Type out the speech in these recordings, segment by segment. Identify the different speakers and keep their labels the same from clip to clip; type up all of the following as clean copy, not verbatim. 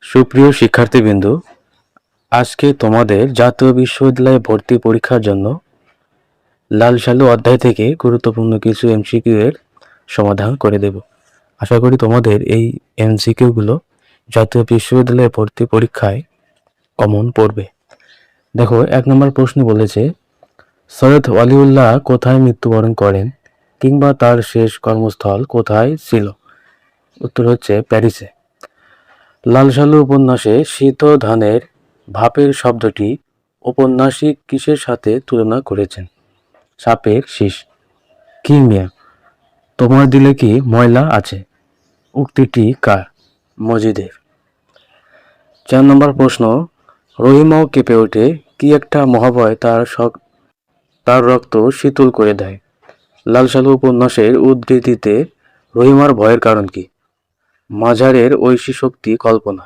Speaker 1: সুপ্রিয় শিক্ষার্থীবৃন্দু, আজকে তোমাদের জাতীয় বিশ্ববিদ্যালয়ে ভর্তি পরীক্ষার জন্য লাল সালু অধ্যায় থেকে গুরুত্বপূর্ণ কিছু এমসিকিউ এর সমাধান করে দেব। আশা করি তোমাদের এই এমসিকিউ গুলো জাতীয় বিশ্ববিদ্যালয়ে ভর্তি পরীক্ষায় কমন পড়বে। দেখো, 1 নম্বর প্রশ্ন বলেছে, সৈয়দ ওয়ালিউল্লাহ কোথায় মৃত্যুবরণ করেন কিংবা তার শেষ কর্মস্থল কোথায় ছিল? উত্তর হচ্ছে প্যারিসে। লাল সালু উপন্যাসে শীত ধানের ভাপের শব্দটি ঔপন্যাসিক কিসের সাথে তুলনা করেছেন? সাপের শীষ। কি মিয়া, তোমার দিলে কি ময়লা আছে? উক্তিটি কার? মজিদের। 4 নম্বর প্রশ্ন, রহিমাও কেঁপে ওঠে, কি একটা মহাভয় তার রক্ত শীতল করে দেয়। লাল সালু উপন্যাসের উদ্ধৃতিতে রহিমার ভয়ের কারণ কি? মাঝারের ঐশী শক্তি কল্পনা।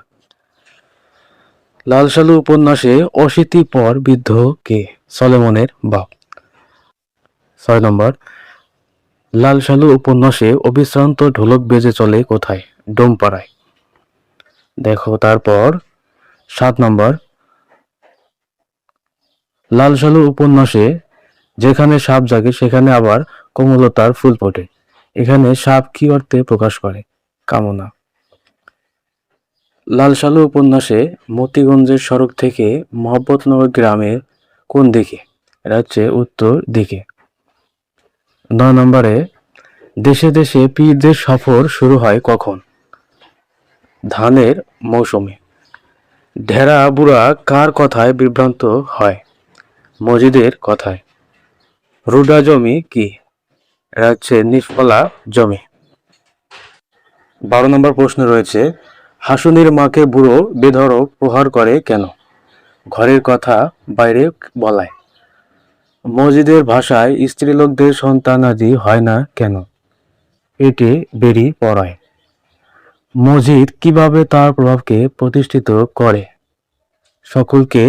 Speaker 1: লাল সালু উপন্যাসে অশীতি পর বৃদ্ধ কে? সলোমনের বাপ। 6 নম্বর, লাল সালু উপন্যাসে অবিশ্রান্ত ঢোলক বেজে চলে কোথায়? ডোমপাড়ায়। দেখো তারপর 7 নম্বর, লাল সালু উপন্যাসে যেখানে সাপ জাগে সেখানে আবার কমলতার ফুল ফোটে। এখানে সাপ কি অর্থে প্রকাশ করে? কামনা। লাল সালু উপন্যাসে মতিগঞ্জের সড়ক থেকে মোহাম্মদনগর গ্রামের কোন দিকে? এটা হচ্ছে উত্তর দিকে। 9 নম্বরে, দেশে দেশে পীরদের সফর শুরু হয় কখন? ধানের মৌসুমে। ঢেরা বুড়া কার কথায় বিভ্রান্ত হয়? মজিদের কথায়। রুডা জমি কি? এটা হচ্ছে নিষ্ফলা জমি। 12 নম্বর প্রশ্ন রয়েছে, হাসুনির মাকে বুড়ো বেধড়ক প্রহার করে কেন? ঘরের কথা বাইরে বলায়। মজিদের ভাষায় স্ত্রীলোকদের সন্তানাদি হয় না কেন? পেটে বেরি পড়ায়। মজিদ কিভাবে তার প্রভাবকে প্রতিষ্ঠিত করে? সকলকে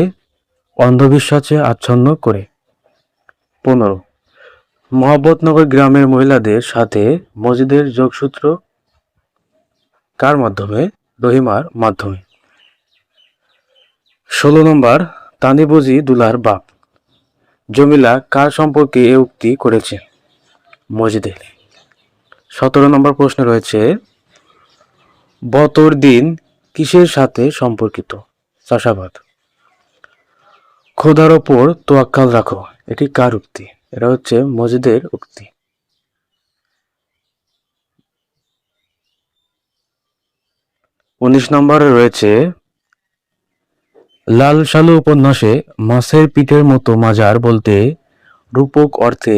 Speaker 1: অন্ধবিশ্বাসে আচ্ছন্ন করে। 15, মোহাম্মদনগর গ্রামের মহিলাদের সাথে মজিদের যোগসূত্র কার মাধ্যমে? রহিমার মাধ্যমে। 16 নম্বর, তানি বুঝি দুলার বাপ। জমিলা কার সম্পর্কে এ উক্তি করেছে? মজিদের। 17 নম্বর প্রশ্ন রয়েছে, বতর দিন কিসের সাথে সম্পর্কিত? চাষাবাদ। খোদার ওপর তোয়াক্কাল রাখো, এটি কার উক্তি? এটা হচ্ছে মজিদের উক্তি। 19 নম্বরে রয়েছে, লাল সালু উপন্যাসে মাছের পিঠের মতো মাজার বলতে রূপক অর্থে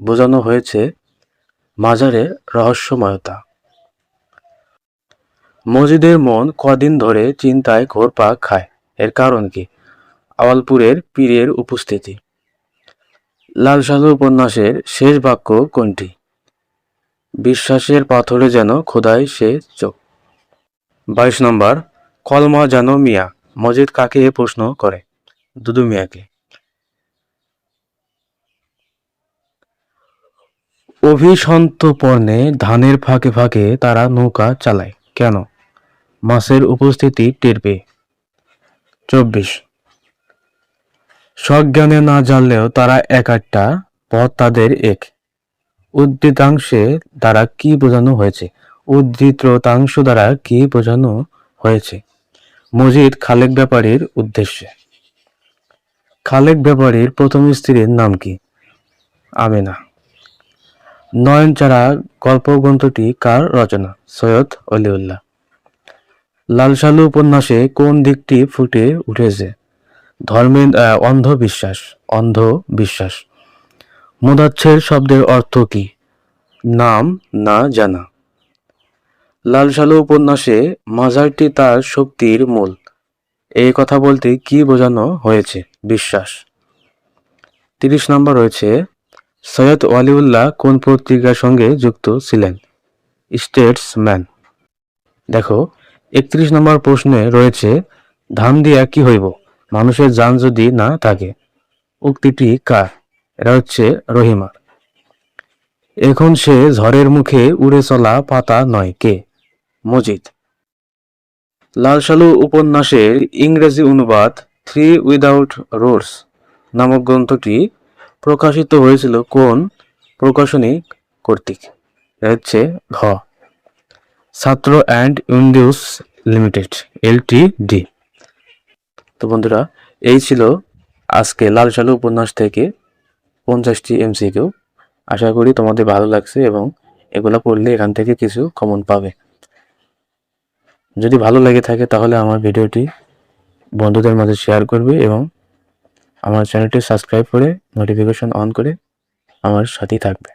Speaker 1: বোঝানো হয়েছে মাজারের রহস্যময়তা। মজিদের মন কদিন ধরে চিন্তায় ঘোরপাক খায়, এর কারণ কি? আওয়ালপুরের পীরের উপস্থিতি। লাল সালু উপন্যাসের শেষ বাক্য কোনটি? বিশ্বাসের পাথরে যেন খোদাই সে চোখ। 22 নম্বর, কলমা যেন মিয়া। মজিদ কাকে এ প্রশ্ন করে? দুদু মিয়াকে। অভিসন্তর্পণে ধানের ফাঁকে ফাঁকে তারা নৌকা চালায় কেন? মাছের উপস্থিতি টের পেয়ে। 24, সজ্ঞানে না জানলেও তারা এক একটা পথ তাদের এক। উদ্ধৃতাংশে দ্বারা কি বোঝানো হয়েছে? উদ্ধৃতাংশ দ্বারা কি বোঝানো হয়েছে? মজিদ খালেক ব্যাপারীর উদ্দেশ্যে। খালেক ব্যাপারীর প্রথম স্ত্রীর নাম কি? আমেনা। নয়নচারা গল্পগ্রন্থটি কার রচনা? সৈয়দ ওয়ালিউল্লাহ। লাল সালু উপন্যাসে কোন দিকটি ফুটে উঠেছে? ধর্মের অন্ধবিশ্বাস। অন্ধবিশ্বাস। মুদাচ্ছের শব্দের অর্থ কি? নাম না জানা। লাল সালু উপন্যাসে মাজারটি তার শক্তির মূল, এই কথা বলতে কি বোঝানো হয়েছে? বিশ্বাস। 30 নম্বর রয়েছে, সৈয়দ ওয়ালিউল্লাহ কোন পত্রিকার সঙ্গে যুক্ত ছিলেন? স্টেটসম্যান। দেখো, 31 নম্বর প্রশ্নে রয়েছে, ধান দিয়া কি হইব মানুষের জান যদি না থাকে? উক্তিটি কার? এটা হচ্ছে রহিমার। এখন সে ঝড়ের মুখে উড়ে চলা পাতা নয়, কে? মজিদ। লাল সালু উপন্যাসের ইংরেজি অনুবাদ থ্রি উইদাউট রোডস নামক গ্রন্থটি প্রকাশিত হয়েছিল কোন প্রকাশনী কর্তৃক? হচ্ছে ঘ ছাত্র অ্যান্ড ইন্ডিউস লিমিটেড এলটিডি। তো বন্ধুরা, এই ছিল আজকে লাল সালু উপন্যাস থেকে 50টি এমসিকিউ। আশা করি তোমাদের ভালো লাগছে এবং এগুলো পড়লে এখান থেকে কিছু কমন পাবে। যদি ভালো লেগে থাকে তাহলে আমার ভিডিওটি বন্ধুদের মাঝে শেয়ার করবে এবং আমার চ্যানেলটি সাবস্ক্রাইব করে নোটিফিকেশন অন করে আমার সাথেই থাকবে।